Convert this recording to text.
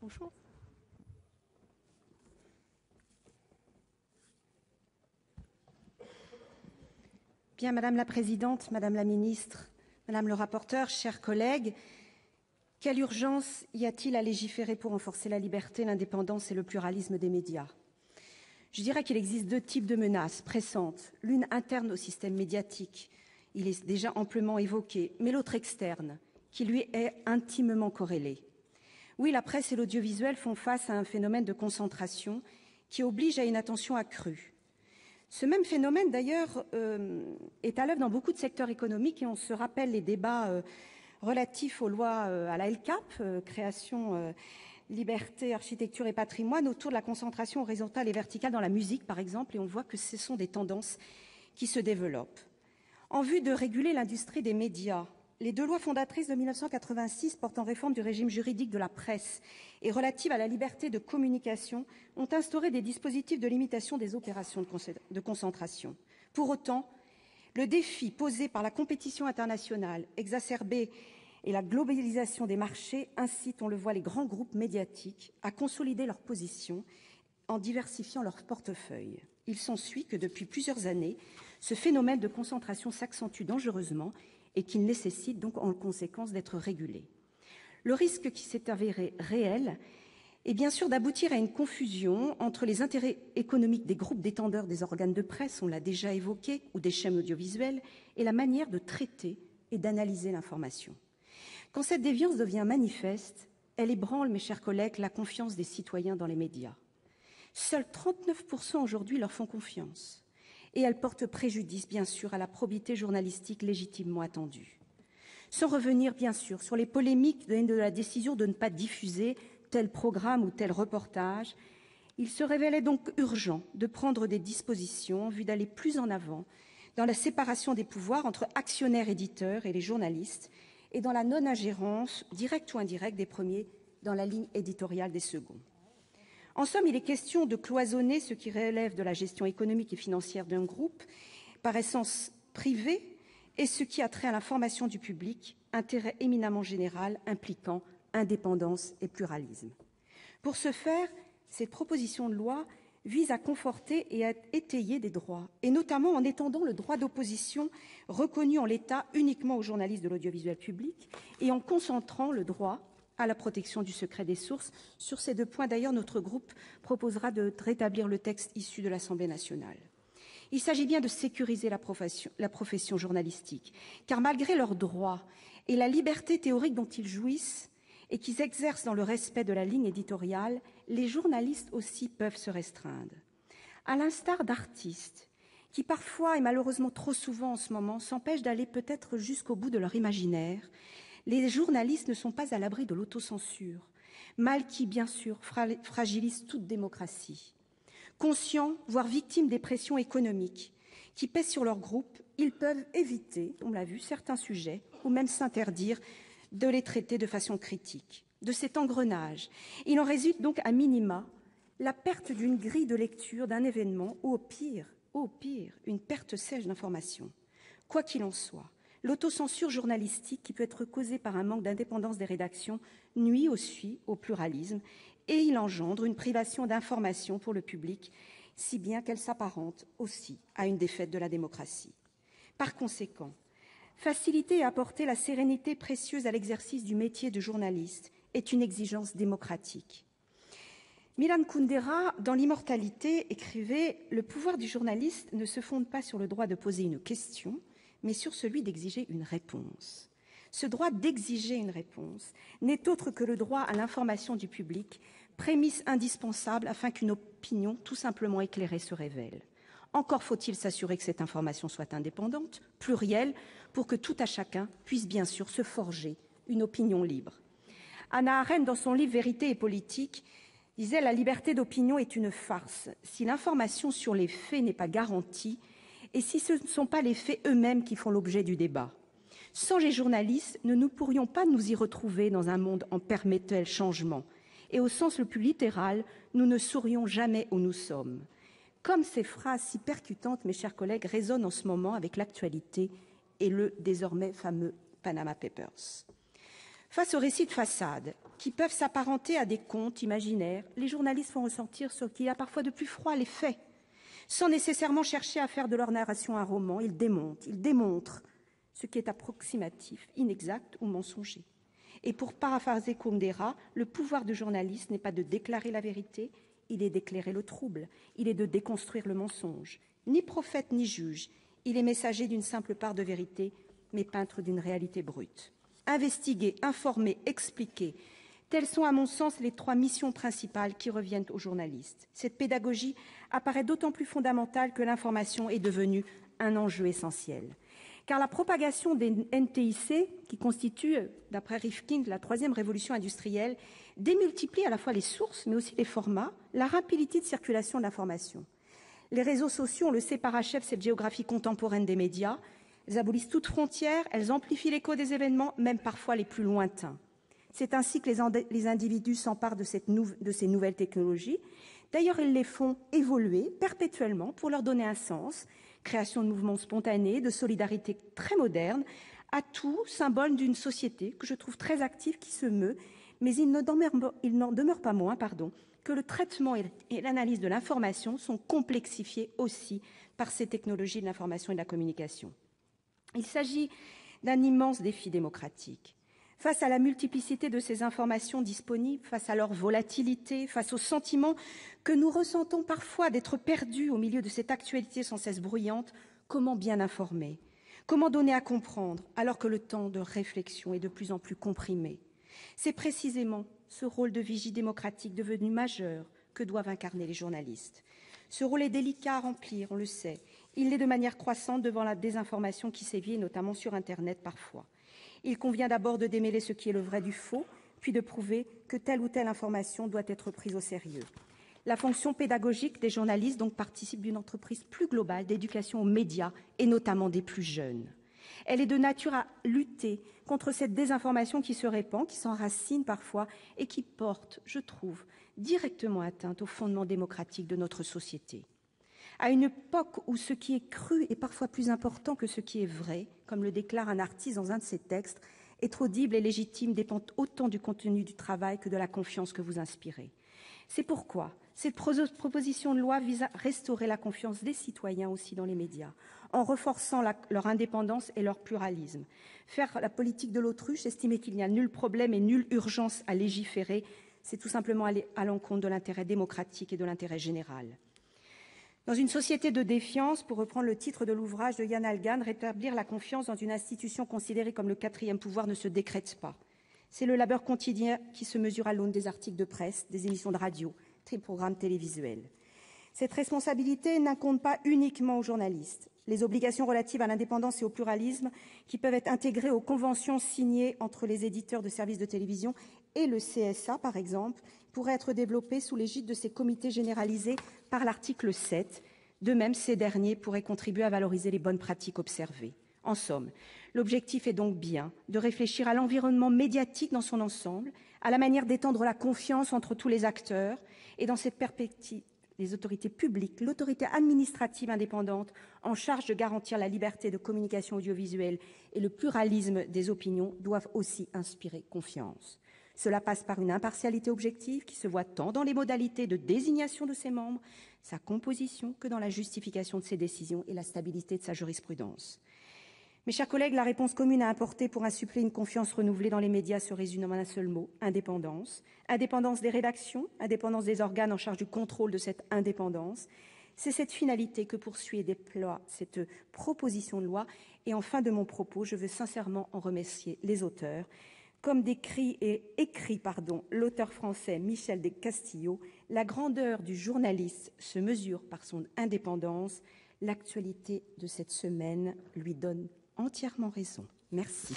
Bonjour. Bien, Madame la Présidente, Madame la Ministre, Madame le rapporteur, chers collègues, quelle urgence y a-t-il à légiférer pour renforcer la liberté, l'indépendance et le pluralisme des médias? Je dirais qu'il existe deux types de menaces pressantes, l'une interne au système médiatique, il est déjà amplement évoqué, mais l'autre externe, qui lui est intimement corrélée. Oui, la presse et l'audiovisuel font face à un phénomène de concentration qui oblige à une attention accrue. Ce même phénomène, d'ailleurs, est à l'œuvre dans beaucoup de secteurs économiques et on se rappelle les débats relatifs aux lois à la LCAP, création, liberté, architecture et patrimoine, autour de la concentration horizontale et verticale dans la musique, par exemple, et on voit que ce sont des tendances qui se développent. En vue de réguler l'industrie des médias, les deux lois fondatrices de 1986 portant réforme du régime juridique de la presse et relatives à la liberté de communication ont instauré des dispositifs de limitation des opérations de concentration. Pour autant, le défi posé par la compétition internationale exacerbée et la globalisation des marchés incite, on le voit, les grands groupes médiatiques à consolider leur position en diversifiant leur portefeuille. Il s'ensuit que depuis plusieurs années, ce phénomène de concentration s'accentue dangereusement et qu'il nécessite donc en conséquence d'être régulé. Le risque qui s'est avéré réel est bien sûr d'aboutir à une confusion entre les intérêts économiques des groupes détenteurs des organes de presse, on l'a déjà évoqué, ou des chaînes audiovisuelles, et la manière de traiter et d'analyser l'information. Quand cette déviance devient manifeste, elle ébranle, mes chers collègues, la confiance des citoyens dans les médias. Seuls 39% aujourd'hui leur font confiance. Et elle porte préjudice, bien sûr, à la probité journalistique légitimement attendue. Sans revenir, bien sûr, sur les polémiques de la décision de ne pas diffuser tel programme ou tel reportage, il se révélait donc urgent de prendre des dispositions en vue d'aller plus en avant dans la séparation des pouvoirs entre actionnaires éditeurs et les journalistes et dans la non-ingérence, directe ou indirecte, des premiers dans la ligne éditoriale des seconds. En somme, il est question de cloisonner ce qui relève de la gestion économique et financière d'un groupe, par essence privé, et ce qui a trait à l'information du public, intérêt éminemment général impliquant indépendance et pluralisme. Pour ce faire, cette proposition de loi vise à conforter et à étayer des droits, et notamment en étendant le droit d'opposition reconnu en l'état uniquement aux journalistes de l'audiovisuel public et en concentrant le droit à la protection du secret des sources. Sur ces deux points, d'ailleurs, notre groupe proposera de rétablir le texte issu de l'Assemblée nationale. Il s'agit bien de sécuriser la profession journalistique, car malgré leurs droits et la liberté théorique dont ils jouissent et qu'ils exercent dans le respect de la ligne éditoriale, les journalistes aussi peuvent se restreindre. À l'instar d'artistes qui parfois, et malheureusement trop souvent en ce moment, s'empêchent d'aller peut-être jusqu'au bout de leur imaginaire, les journalistes ne sont pas à l'abri de l'autocensure, mal qui, bien sûr, fragilise toute démocratie. Conscients, voire victimes des pressions économiques qui pèsent sur leur groupe, ils peuvent éviter, on l'a vu, certains sujets, ou même s'interdire de les traiter de façon critique. De cet engrenage, il en résulte donc à minima la perte d'une grille de lecture d'un événement ou au pire, une perte sèche d'information. Quoi qu'il en soit, l'autocensure journalistique qui peut être causée par un manque d'indépendance des rédactions nuit aussi au pluralisme et il engendre une privation d'information pour le public, si bien qu'elle s'apparente aussi à une défaite de la démocratie. Par conséquent, faciliter et apporter la sérénité précieuse à l'exercice du métier de journaliste est une exigence démocratique. Milan Kundera, dans L'Immortalité, écrivait « Le pouvoir du journaliste ne se fonde pas sur le droit de poser une question, mais sur celui d'exiger une réponse. Ce droit d'exiger une réponse n'est autre que le droit à l'information du public, prémisse indispensable afin qu'une opinion tout simplement éclairée se révèle. Encore faut-il s'assurer que cette information soit indépendante, plurielle, pour que tout à chacun puisse bien sûr se forger une opinion libre. » Hannah Arendt, dans son livre « Vérité et politique », disait « La liberté d'opinion est une farce. Si l'information sur les faits n'est pas garantie, et si ce ne sont pas les faits eux-mêmes qui font l'objet du débat. Sans les journalistes, nous ne pourrions pas nous y retrouver dans un monde en perpétuel changement. Et au sens le plus littéral, nous ne saurions jamais où nous sommes. » Comme ces phrases si percutantes, mes chers collègues, résonnent en ce moment avec l'actualité et le désormais fameux Panama Papers. Face aux récits de façade, qui peuvent s'apparenter à des contes imaginaires, les journalistes font ressentir ce qu'il y a parfois de plus froid, les faits. Sans nécessairement chercher à faire de leur narration un roman, ils démontrent ce qui est approximatif, inexact ou mensonger. Et pour paraphraser Kundera, le pouvoir du journaliste n'est pas de déclarer la vérité, il est d'éclairer le trouble, il est de déconstruire le mensonge. Ni prophète ni juge, il est messager d'une simple part de vérité, mais peintre d'une réalité brute. Investiguer, informer, expliquer, telles sont à mon sens les 3 missions principales qui reviennent aux journalistes. Cette pédagogie apparaît d'autant plus fondamentale que l'information est devenue un enjeu essentiel. Car la propagation des NTIC, qui constitue, d'après Rifkin, la 3e révolution industrielle, démultiplie à la fois les sources, mais aussi les formats, la rapidité de circulation de l'information. Les réseaux sociaux, on le sait, parachèvent cette géographie contemporaine des médias. Elles abolissent toute frontière, elles amplifient l'écho des événements, même parfois les plus lointains. C'est ainsi que les individus s'emparent de ces nouvelles technologies. D'ailleurs, ils les font évoluer perpétuellement pour leur donner un sens. Création de mouvements spontanés, de solidarité très moderne, à tout symbole d'une société que je trouve très active, qui se meut, mais il n'en demeure pas moins que le traitement et l'analyse de l'information sont complexifiés aussi par ces technologies de l'information et de la communication. Il s'agit d'un immense défi démocratique. Face à la multiplicité de ces informations disponibles, face à leur volatilité, face au sentiment que nous ressentons parfois d'être perdus au milieu de cette actualité sans cesse bruyante, comment bien informer? Comment donner à comprendre alors que le temps de réflexion est de plus en plus comprimé? C'est précisément ce rôle de vigie démocratique devenu majeur que doivent incarner les journalistes. Ce rôle est délicat à remplir, on le sait. Il l'est de manière croissante devant la désinformation qui sévit, notamment sur Internet parfois. Il convient d'abord de démêler ce qui est le vrai du faux, puis de prouver que telle ou telle information doit être prise au sérieux. La fonction pédagogique des journalistes donc participe d'une entreprise plus globale d'éducation aux médias et notamment des plus jeunes. Elle est de nature à lutter contre cette désinformation qui se répand, qui s'enracine parfois et qui porte, je trouve, directement atteinte aux fondements démocratiques de notre société. À une époque où ce qui est cru est parfois plus important que ce qui est vrai, comme le déclare un artiste dans un de ses textes, être audible et légitime dépend autant du contenu du travail que de la confiance que vous inspirez. C'est pourquoi cette proposition de loi vise à restaurer la confiance des citoyens aussi dans les médias, en renforçant leur indépendance et leur pluralisme. Faire la politique de l'autruche, estimer qu'il n'y a nul problème et nulle urgence à légiférer, c'est tout simplement aller à l'encontre de l'intérêt démocratique et de l'intérêt général. Dans une société de défiance, pour reprendre le titre de l'ouvrage de Yann Algan, rétablir la confiance dans une institution considérée comme le 4e pouvoir ne se décrète pas. C'est le labeur quotidien qui se mesure à l'aune des articles de presse, des émissions de radio, des programmes télévisuels. Cette responsabilité n'incombe pas uniquement aux journalistes. Les obligations relatives à l'indépendance et au pluralisme, qui peuvent être intégrées aux conventions signées entre les éditeurs de services de télévision et le CSA, par exemple, pourraient être développées sous l'égide de ces comités généralisés par l'article 7. De même, ces derniers pourraient contribuer à valoriser les bonnes pratiques observées. En somme, l'objectif est donc bien de réfléchir à l'environnement médiatique dans son ensemble, à la manière d'étendre la confiance entre tous les acteurs, et dans cette perspective, les autorités publiques, l'autorité administrative indépendante en charge de garantir la liberté de communication audiovisuelle et le pluralisme des opinions doivent aussi inspirer confiance. Cela passe par une impartialité objective qui se voit tant dans les modalités de désignation de ses membres, sa composition, que dans la justification de ses décisions et la stabilité de sa jurisprudence. Mes chers collègues, la réponse commune à apporter pour insuffler une confiance renouvelée dans les médias se résume en un seul mot: indépendance. Indépendance des rédactions, indépendance des organes en charge du contrôle de cette indépendance. C'est cette finalité que poursuit et déploie cette proposition de loi. Et en fin de mon propos, je veux sincèrement en remercier les auteurs. Comme écrit l'auteur français Michel de Castillo, la grandeur du journaliste se mesure par son indépendance. L'actualité de cette semaine lui donne entièrement raison. Merci.